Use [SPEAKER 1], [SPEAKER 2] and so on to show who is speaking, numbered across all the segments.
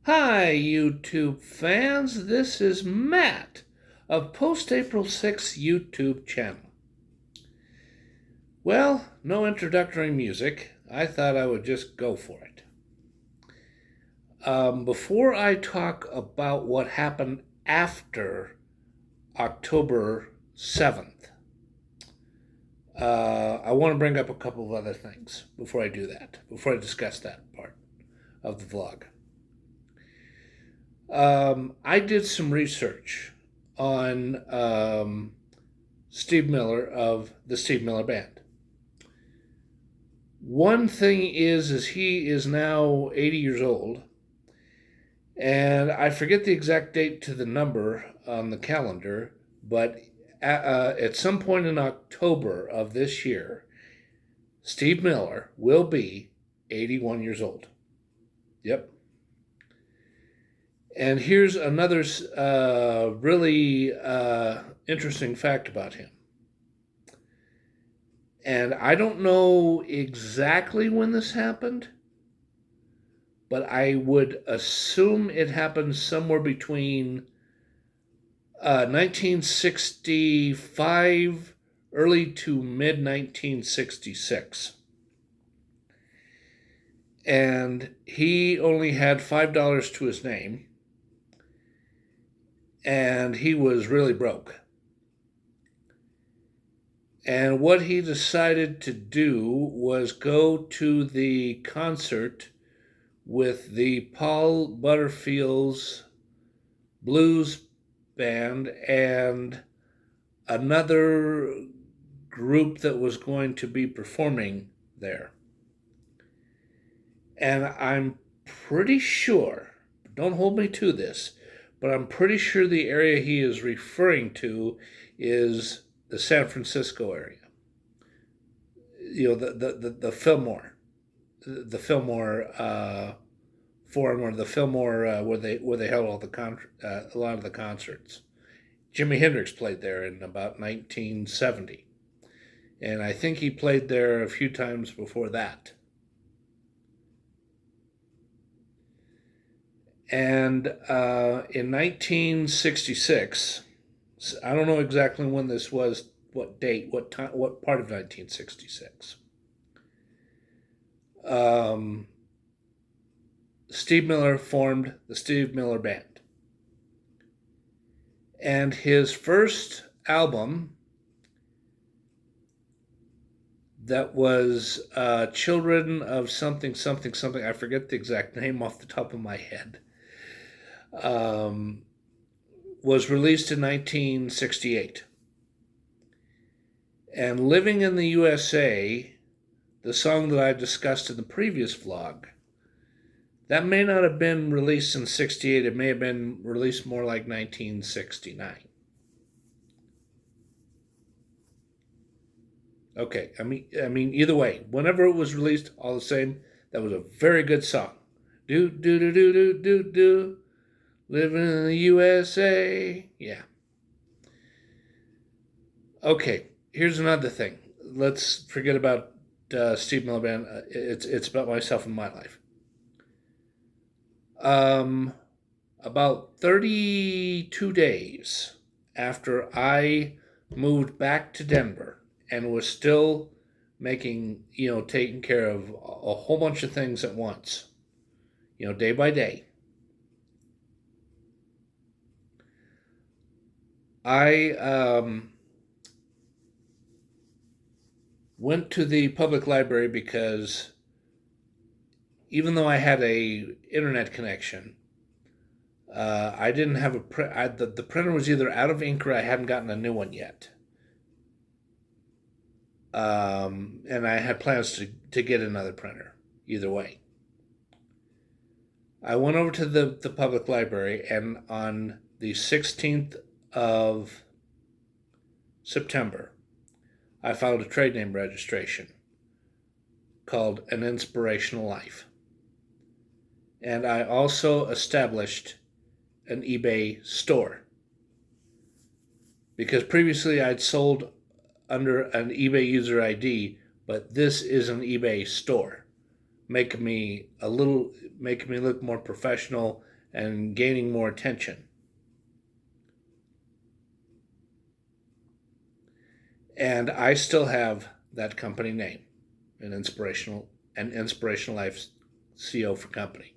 [SPEAKER 1] Hi, YouTube fans. This is Matt of Post-April 6 YouTube channel. Well, no introductory music. I thought I would just go for it. Before I talk about what happened after October 7th, I want to bring up a couple of other things before I do that, before I discuss that part of the vlog. I did some research on Steve Miller of the Steve Miller Band. One thing is he is now 80 years old, and I forget the exact date to the number on the calendar, but at some point in October of this year, Steve Miller will be 81 years old. Yep. And here's another really interesting fact about him. And I don't know exactly when this happened, but I would assume it happened somewhere between 1965, early to mid-1966. And he only had $5 to his name, and he was really broke. And what he decided to do was go to the concert with the Paul Butterfield's blues band and another group that was going to be performing there. And I'm pretty sure, don't hold me to this, but I'm pretty sure the area he is referring to is the San Francisco area. You know, the Fillmore Forum, or the Fillmore where they held all the a lot of the concerts. Jimi Hendrix played there in about 1970, and I think he played there a few times before that. And in 1966, I don't know exactly when this was, what date, what time, what part of 1966. Steve Miller formed the Steve Miller Band. And his first album, that was Children of something, something, something, I forget the exact name off the top of my head, was released in 1968. And Living in the USA, the song that I discussed in the previous vlog, that may not have been released in 68. It may have been released more like 1969. Okay, I mean, either way, whenever it was released, all the same, that was a very good song. Do do do do do do do, living in the USA. Yeah. Okay, here's another thing. Let's forget about Steve Miller Band. It's about myself and my life. About 32 days after I moved back to Denver and was still making, taking care of a whole bunch of things at once, day by day, I went to the public library because even though I had a internet connection, I didn't have the printer was either out of ink or I hadn't gotten a new one yet. And I had plans to get another printer, either way. I went over to the public library, and on the 16th of September, I filed a trade name registration called An Inspirational Life. And I also established an eBay store, because previously I'd sold under an eBay user ID, but this is an eBay store. making me look more professional and gaining more attention. And I still have that company name, an Inspirational Life CO for company.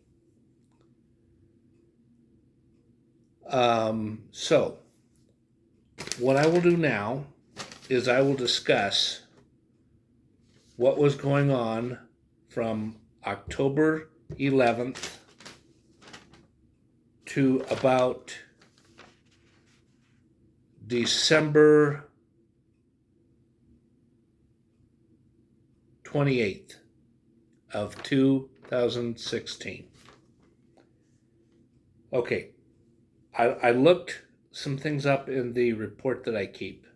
[SPEAKER 1] So what I will do now is I will discuss what was going on from October 11th to about December 28th of 2016. Okay, I looked some things up in the report that I keep.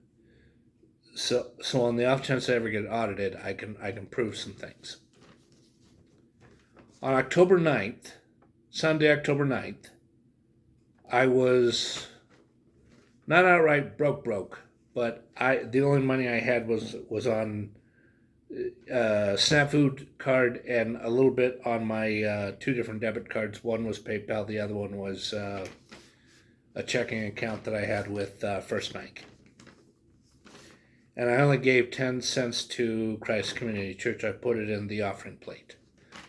[SPEAKER 1] So on the off chance I ever get audited, I can prove some things. On October 9th, Sunday, October 9th, I was not outright broke, but the only money I had was on SNAPFOOD card and a little bit on my 2 different debit cards. One was PayPal, the other one was a checking account that I had with First Bank. And I only gave 10 cents to Christ Community Church. I put it in the offering plate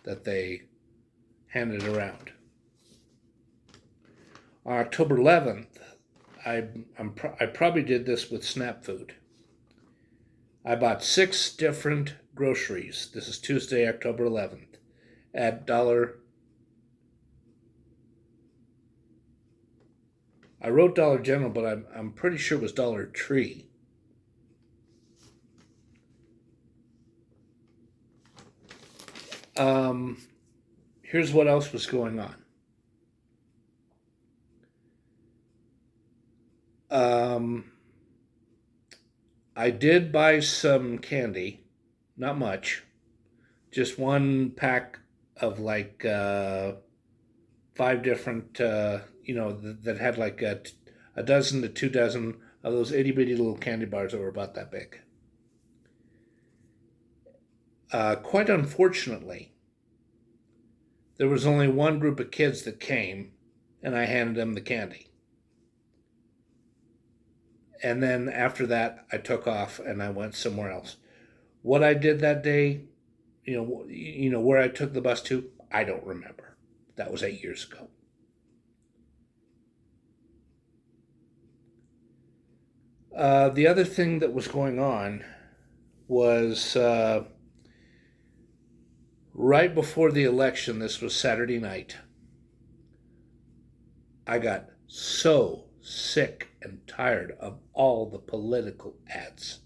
[SPEAKER 1] that they handed around. On October 11th, I probably did this with SNAPFOOD. I bought 6 different groceries. This is Tuesday, October 11th, at I wrote Dollar General, but I'm pretty sure it was Dollar Tree. Here's what else was going on. I did buy some candy, not much, just 1 pack of like 5 different, that had like a dozen to 2 dozen of those itty bitty little candy bars that were about that big. Quite unfortunately, there was only one group of kids that came, and I handed them the candy. And then after that, I took off and I went somewhere else. What I did that day, where I took the bus to, I don't remember. That was 8 years ago. The other thing that was going on was right before the election. This was Saturday night. I got so sick and tired of all the political ads,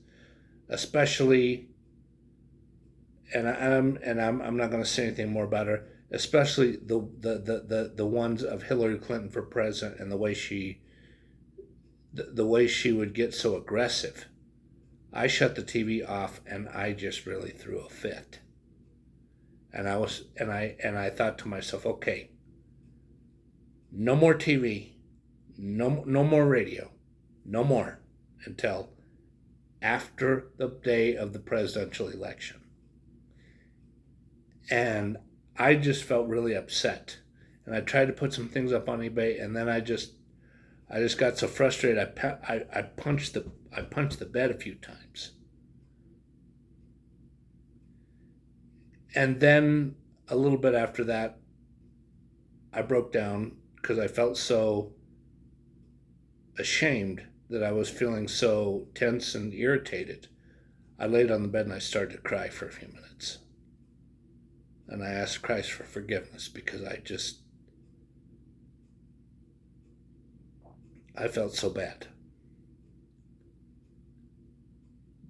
[SPEAKER 1] especially, and I'm not going to say anything more about her, especially the ones of Hillary Clinton for president and the way she would get so aggressive. I shut the TV off and I just really threw a fit. And I thought to myself, okay, no more TV, no more radio, no more until after the day of the presidential election. And I just felt really upset. And I tried to put some things up on eBay, and then I just got so frustrated. I punched the bed a few times. And then a little bit after that, I broke down because I felt so ashamed that I was feeling so tense and irritated. I laid on the bed and I started to cry for a few minutes. And I asked Christ for forgiveness because I felt so bad.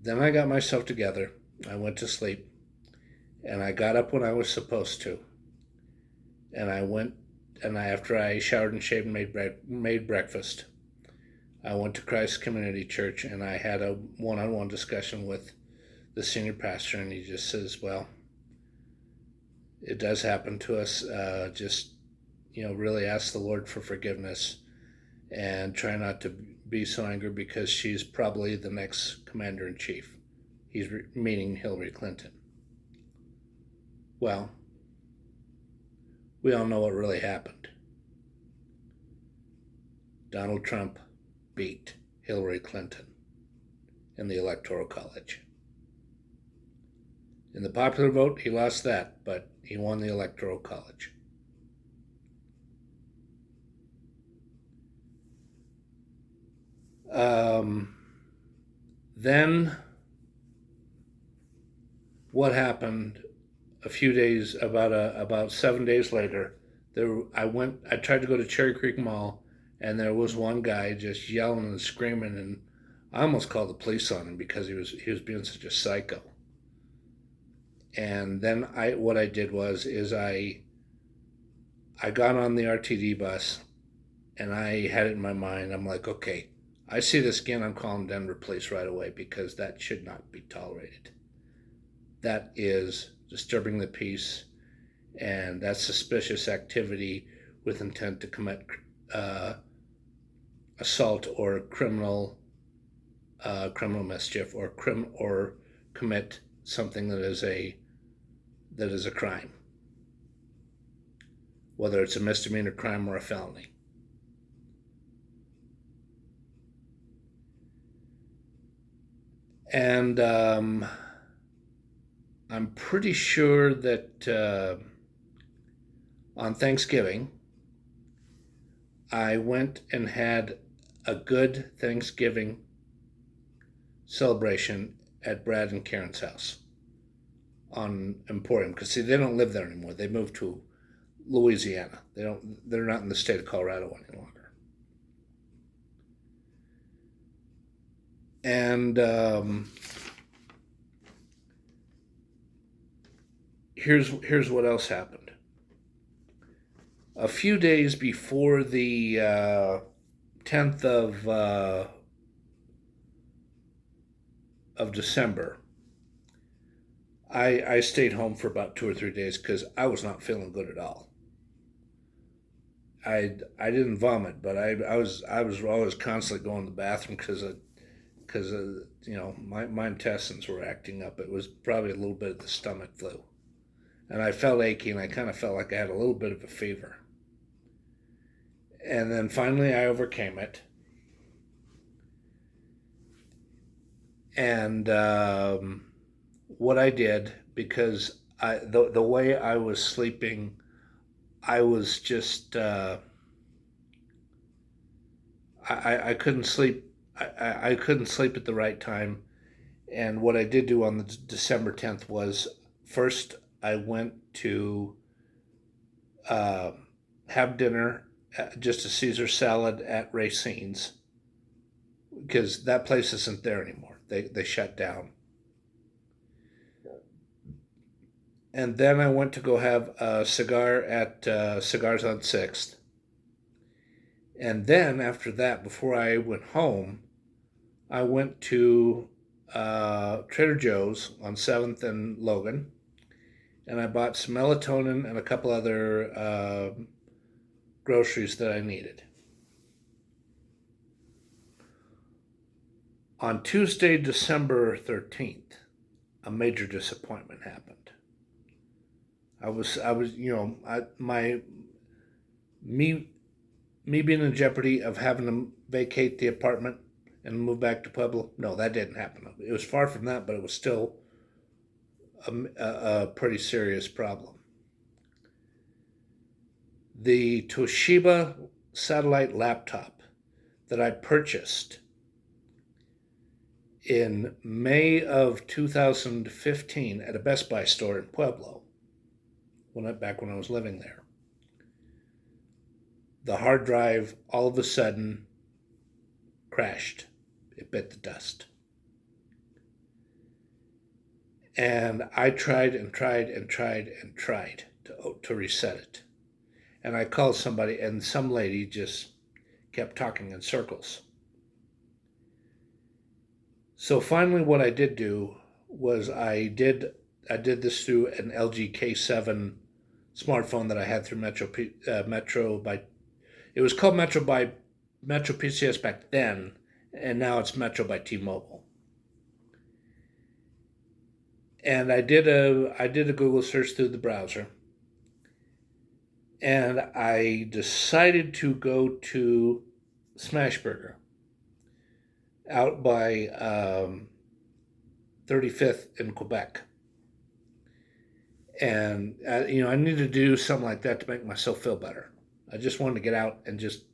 [SPEAKER 1] Then I got myself together. I went to sleep. And I got up when I was supposed to. And after I showered and shaved and made breakfast, I went to Christ Community Church and I had a one-on-one discussion with the senior pastor, and he just says, well, it does happen to us. Really ask the Lord for forgiveness and try not to be so angry because she's probably the next commander-in-chief. He's meaning Hillary Clinton. Well, we all know what really happened. Donald Trump beat Hillary Clinton in the Electoral College. In the popular vote, he lost that, but he won the Electoral College. Then what happened a few days, about 7 days later, I tried to go to Cherry Creek Mall, and there was one guy just yelling and screaming, and I almost called the police on him because he was being such a psycho. And then what I did was I got on the RTD bus, and I had it in my mind. I'm like, okay, I see this again, I'm calling Denver police right away, because that should not be tolerated. That is disturbing the peace, and that's suspicious activity with intent to commit assault or criminal mischief, or commit something that is a crime, whether it's a misdemeanor crime or a felony. And I'm pretty sure that on Thanksgiving, I went and had a good Thanksgiving celebration at Brad and Karen's house on Emporium, because see, they don't live there anymore. They moved to Louisiana. They're not in the state of Colorado any longer. And here's what else happened. A few days before the 10th of December, I stayed home for about 2 or 3 days because I was not feeling good at all. I didn't vomit, but I was always constantly going to the bathroom because my intestines were acting up. It was probably a little bit of the stomach flu, and I felt achy, and I kind of felt like I had a little bit of a fever. And then finally I overcame it, and what I did, because the way I was sleeping, I was just I couldn't sleep. I couldn't sleep at the right time. And what I did do on the December 10th was, first I went to have dinner, just a Caesar salad at RACINES, because that place isn't there anymore. They shut down. And then I went to go have a cigar at CIGARS on 6th. And then after that, before I went home, I went to Trader Joe's on 7th and Logan, and I bought some melatonin and a couple other groceries that I needed. On Tuesday, December 13th, a major disappointment happened. Me being in jeopardy of having to vacate the apartment and move back to Pueblo. No, that didn't happen. It was far from that, but it was still a pretty serious problem. The Toshiba satellite laptop that I purchased in May of 2015 at a Best Buy store in Pueblo, back when I was living there. The hard drive all of a sudden crashed. It bit the dust. And I tried and tried and tried and tried to reset it. And I called somebody, and some lady just kept talking in circles. So finally what I did do was I did this through an LG K7 smartphone that I had through Metro by, it was called Metro PCS back then, and now it's Metro by T-Mobile. And I did a Google search through the browser, and I decided to go to Smashburger out by 35th in Quebec. And, I needed to do something like that to make myself feel better. I just wanted to get out and just,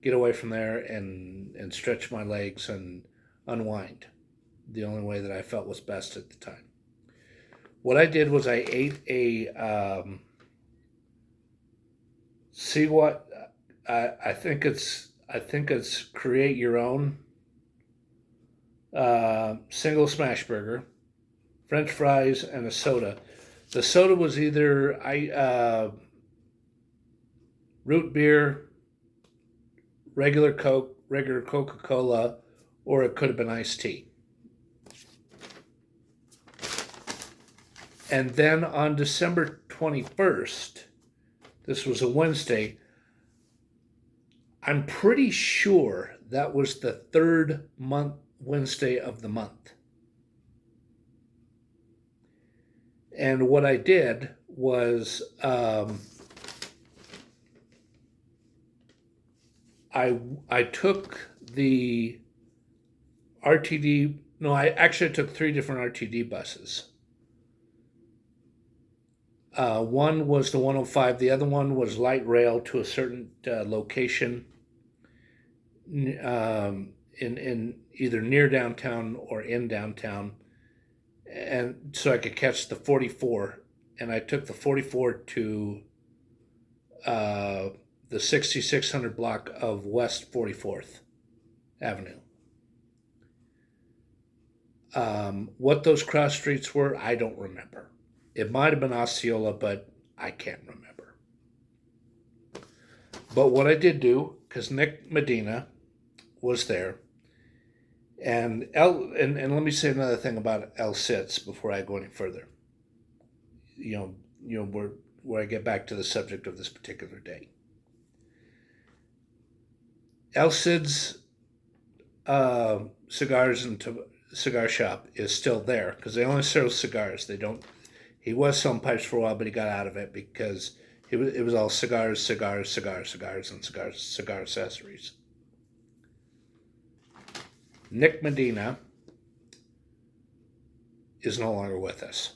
[SPEAKER 1] get away from there and stretch my legs and unwind the only way that I felt was best at the time. What I did was I ate a see what I think it's create your own single smash burger, French fries, and a soda. The soda was either root beer, regular Coke, regular Coca-Cola, or it could have been iced tea. And then on December 21st, this was a Wednesday, I'm pretty sure that was the third Wednesday of the month. And what I did was I took the RTD. No, I actually took 3 different RTD buses. One was the 105. The other one was light rail to a certain location in either near downtown or in downtown, and so I could catch the 44. And I took the 44 to the 6600 block of West 44th Avenue. What those cross streets were, I don't remember. It might have been Osceola, but I can't remember. But what I did do, because Nick Medina was there, and and let me say another thing about El Cid's before I go any further. Where I get back to the subject of this particular day. El Cid's cigars and cigar shop is still there because they only sell cigars. They don't. He was selling pipes for a while, but he got out of it because it was all cigars, and cigar accessories. Nick Medina is no longer with us.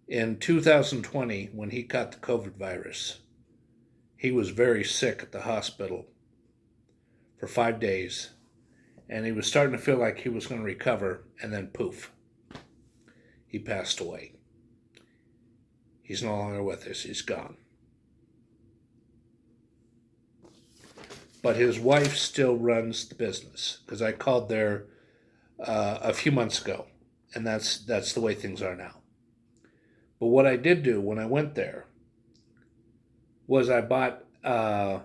[SPEAKER 1] In 2020, when he caught the COVID virus, he was very sick at the hospital for 5 days, and he was starting to feel like he was going to recover, and then poof, he passed away. He's no longer with us. He's gone. But his wife still runs the business because I called there a few months ago, and that's the way things are now. But what I did do when I went there was I bought a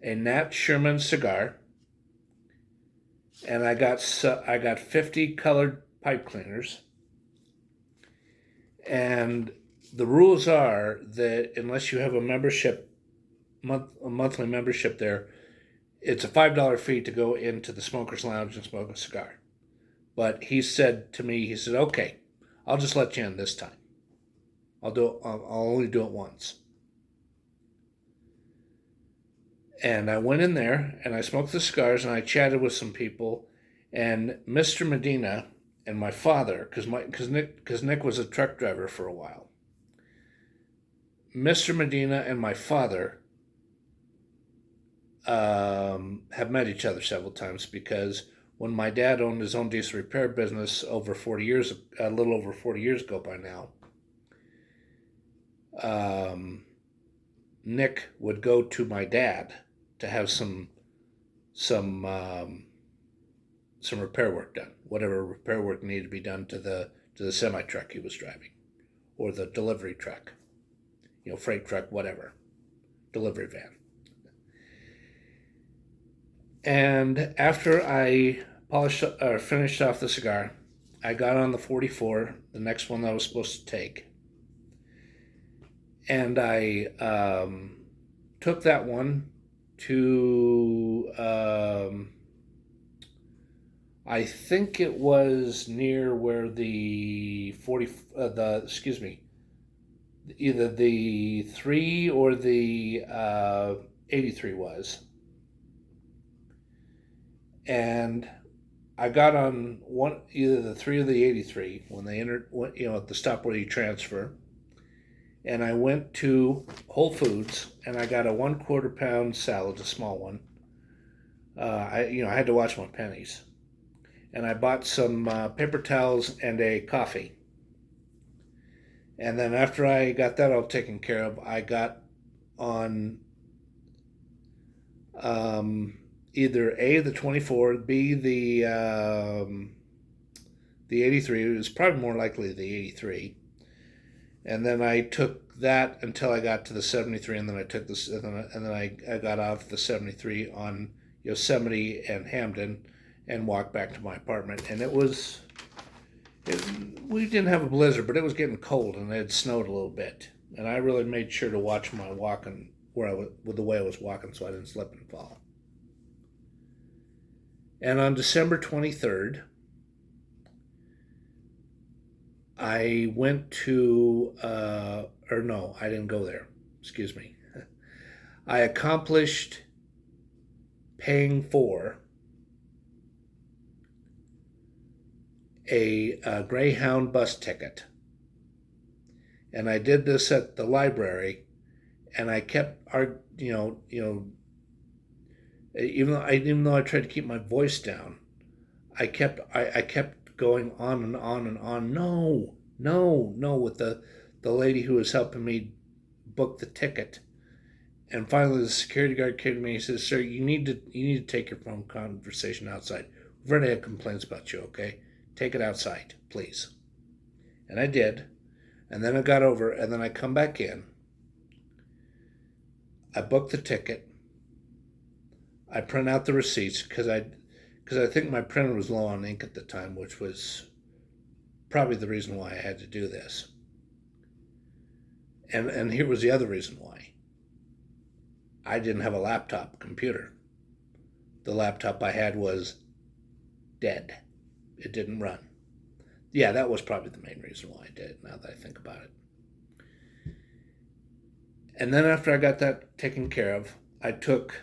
[SPEAKER 1] Nat Sherman cigar, and I got 50 colored pipe cleaners. And the rules are that unless you have a monthly membership there, it's a $5 fee to go into the smoker's lounge and smoke a cigar. But he said to me, he said, "Okay, I'll just let you in this time. I'll only do it once." And I went in there and I smoked the cigars and I chatted with some people, and Mr. Medina and my father, because Nick was a truck driver for a while. Mr. Medina and my father have met each other several times because when my dad owned his own diesel repair business a little over 40 years ago by now, Nick would go to my dad to have some repair work done, whatever repair work needed to be done to the semi truck he was driving, or the delivery truck, freight truck, whatever, delivery van. And after I finished off the cigar, I got on the 44, the next one that I was supposed to take, and I took that one to I think it was near where the either the 3 or the 83 was. And I got on one, either the 3 or the 83 when they entered, at the stop where you transfer. And I went to Whole Foods and I got a 1/4 pound salad, a small one. I had to watch my pennies. And I bought some paper towels and a coffee. And then after I got that all taken care of, I got on either A, the 24, B, the 83. It was probably more likely the 83. And then I took that until I got to the 73, and then I took this, and then I got off the 73 on Yosemite and Hamden, and walked back to my apartment. And we didn't have a blizzard, but it was getting cold, and it had snowed a little bit. And I really made sure to watch my walking with the way I was walking, so I didn't slip and fall. And on December 23rd, I went to, or no, I didn't go there. Excuse me. I accomplished paying for a Greyhound bus ticket. And I did this at the library, and I kept, even though I tried to keep my voice down, I kept going on and on and on. No, with the lady who was helping me book the ticket. And finally, the security guard came to me and he says, "Sir, you need to take your phone conversation outside. We've already had complaints about you, okay? Take it outside, please." And I did. And then I got over, and then I come back in. I booked the ticket. I print out the receipts because I think my printer was low on ink at the time, which was probably the reason why I had to do this. And here was the other reason why. I didn't have a laptop computer. The laptop I had was dead. It didn't run. Yeah, that was probably the main reason why I did it, now that I think about it. And then after I got that taken care of, I took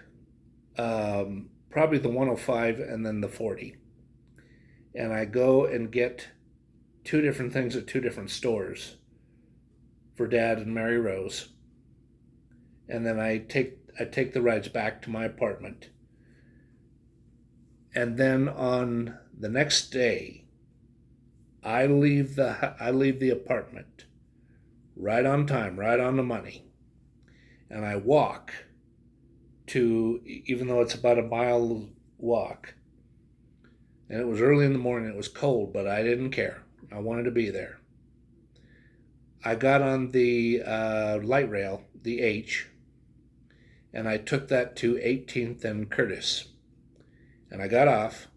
[SPEAKER 1] probably the 105 and then the 40. And I go and get 2 different things at 2 different stores for Dad and Mary Rose. And then I take the rides back to my apartment. And then on the next day, I leave the apartment right on time, right on the money. And I walk to, even though it's about a mile walk, and it was early in the morning, it was cold, but I didn't care. I wanted to be there. I got on the light rail, the H, and I took that to 18th and Curtis. And I got off,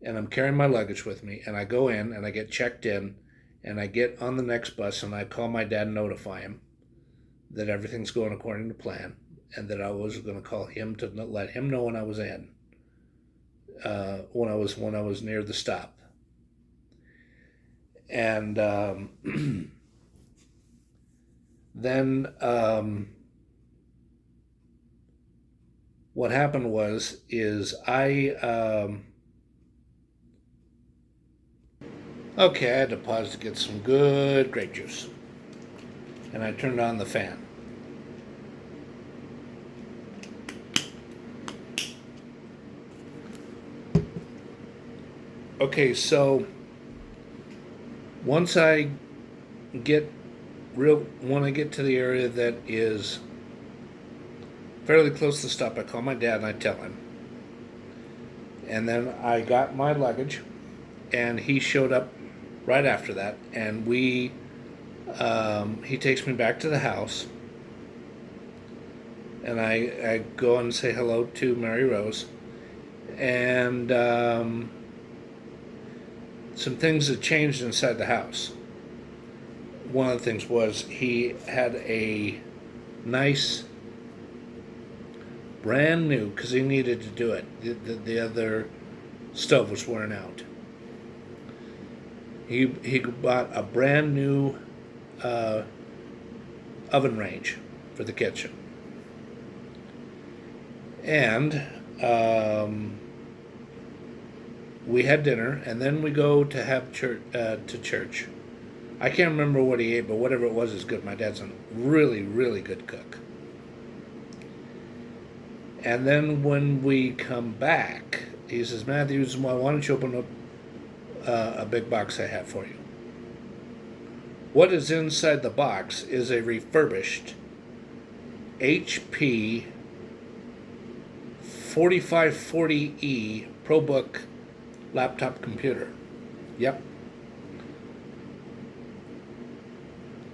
[SPEAKER 1] and I'm carrying my luggage with me, and I go in, and I get checked in, and I get on the next bus, and I call my dad and notify him that everything's going according to plan, and that I was going to call him to let him know when I was in, when I was near the stop. And then what happened is I had to pause to get some good grape juice, and I turned on the fan. Okay, so once I get when I get to the area that is fairly close to the stop, I call my dad and I tell him. And then I got my luggage, and he showed up right after that, and he takes me back to the house, and I go and say hello to Mary Rose, and some things had changed inside the house. One of the things was he had a nice, brand new, because he needed to do it. The other stove was wearing out. He bought a brand new oven range for the kitchen. And we had dinner, and then we go to have church. I can't remember what he ate, but whatever it was is good. My dad's a really, really good cook. And then when we come back, he says, Matthew, why don't you open up a big box I have for you? What is inside the box is a refurbished HP 4540E ProBook laptop computer. Yep.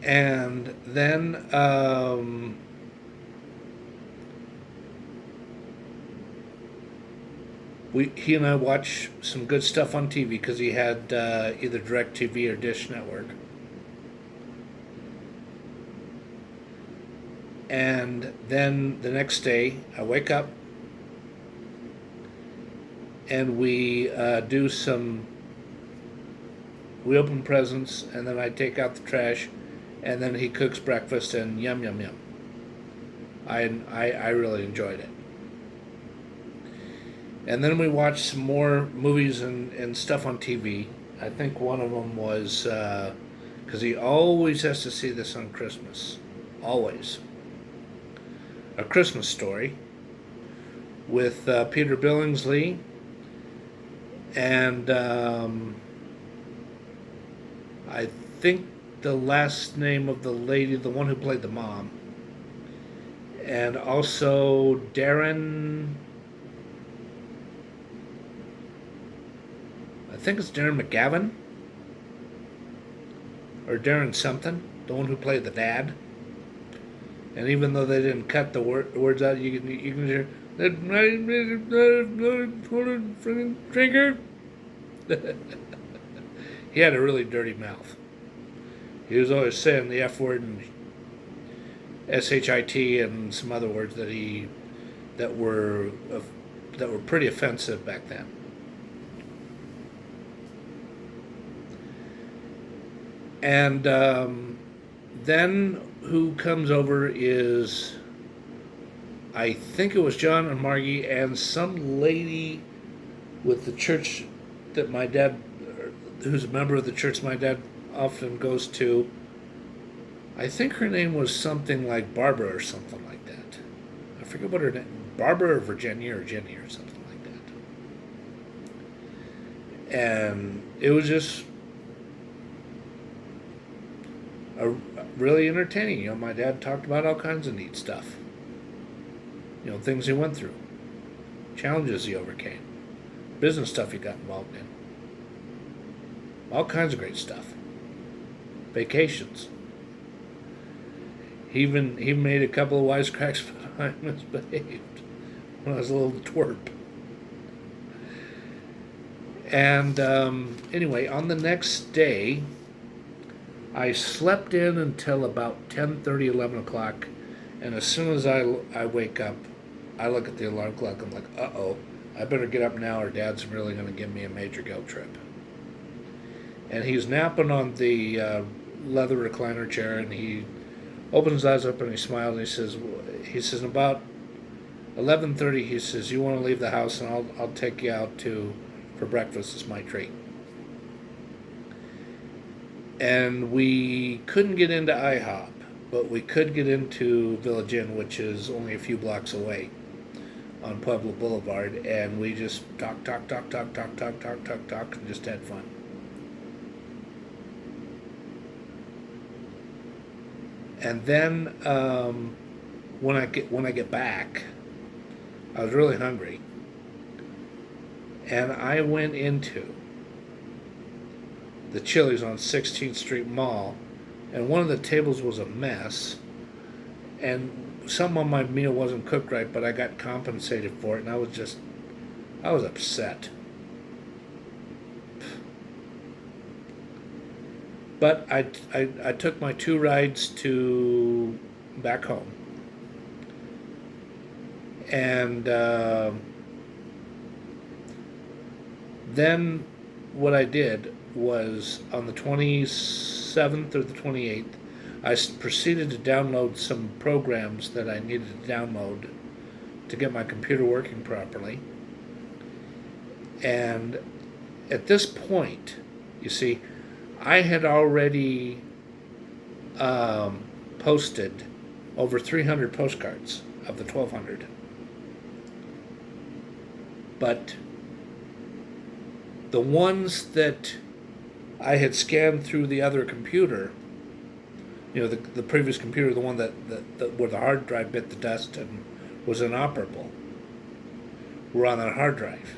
[SPEAKER 1] And then he and I watched some good stuff on TV because he had either DirecTV or Dish Network. And then the next day, I wake up and we we open presents, and then I take out the trash, and then he cooks breakfast, and yum, yum, yum. I really enjoyed it. And then we watched some more movies and stuff on TV. I think one of them was, because he always has to see this on Christmas. Always. A Christmas Story with Peter Billingsley and I think the last name of the lady, the one who played the mom, and also Darren, I think it's Darren McGavin, or Darren something, the one who played the dad. And even though they didn't cut the words out, you can hear that drinker. He had a really dirty mouth. He was always saying the F word and SHIT and some other words that were pretty offensive back then. And then who comes over is, I think it was John and Margie and some lady with the church that my dad, who's a member of the church my dad often goes to. I think her name was something like Barbara or something like that. I forget what her name, Barbara or Virginia or Jenny or something like that. And it was just really entertaining. You know, my dad talked about all kinds of neat stuff. You know, things he went through, challenges he overcame, business stuff he got involved in, all kinds of great stuff. Vacations. He even made a couple of wisecracks about I misbehaved when I was a little twerp. And anyway, on the next day, I slept in until about 10:30, 11 o'clock, and as soon as I wake up, I look at the alarm clock. I'm like, uh-oh, I better get up now or Dad's really going to give me a major guilt trip. And he's napping on the leather recliner chair, and he opens his eyes up and he smiles, and he says about 11:30, he says, you want to leave the house and I'll take you out for breakfast. It's my treat. And we couldn't get into IHOP, but we could get into Village Inn, which is only a few blocks away on Pueblo Boulevard, and we just talk, and just had fun. And then when I get back, I was really hungry, and I went into the Chili's on 16th Street Mall, and one of the tables was a mess, and some of my meal wasn't cooked right, but I got compensated for it, and I was upset. But I took my 2 rides back home, and then what I did was on the 27th or the 28th, I proceeded to download some programs that I needed to download to get my computer working properly. And at this point, you see, I had already posted over 300 postcards of the 1,200. But the ones that I had scanned through the other computer, you know, the previous computer, the one that where the hard drive bit the dust and was inoperable, were on that hard drive.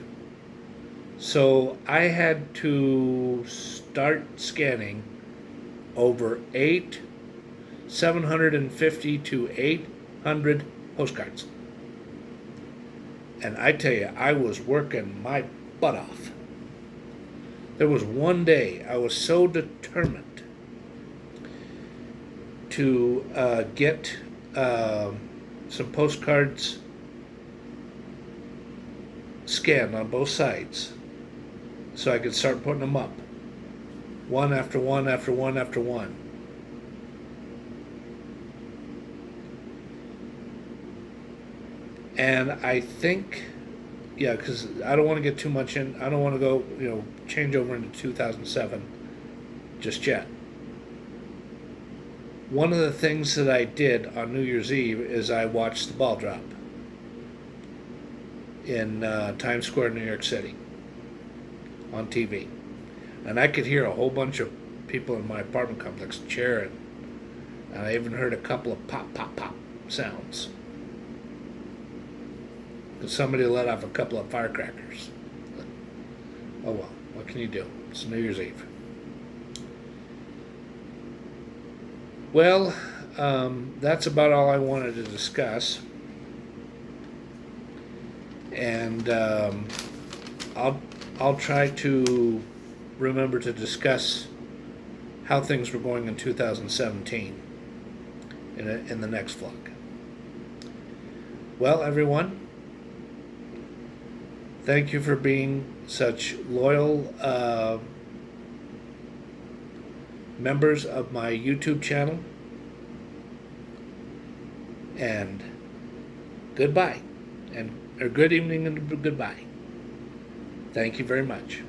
[SPEAKER 1] So I had to start scanning over 750 to 800 postcards. And I tell you, I was working my butt off. There was one day I was so determined to get some postcards scanned on both sides so I could start putting them up, one after one after one after one. And I think, yeah, because I don't want to get too much in. I don't want to go, change over into 2007 just yet. One of the things that I did on New Year's Eve is I watched the ball drop in Times Square, New York City, on TV. And I could hear a whole bunch of people in my apartment complex cheering. And I even heard a couple of pop, pop, pop sounds. Somebody let off a couple of firecrackers. Oh well, what can you do? It's New Year's Eve. Well, that's about all I wanted to discuss. And I'll try to remember to discuss how things were going in 2017 in the next vlog. Well, everyone, thank you for being such loyal members of my YouTube channel. And goodbye. Or good evening and goodbye. Thank you very much.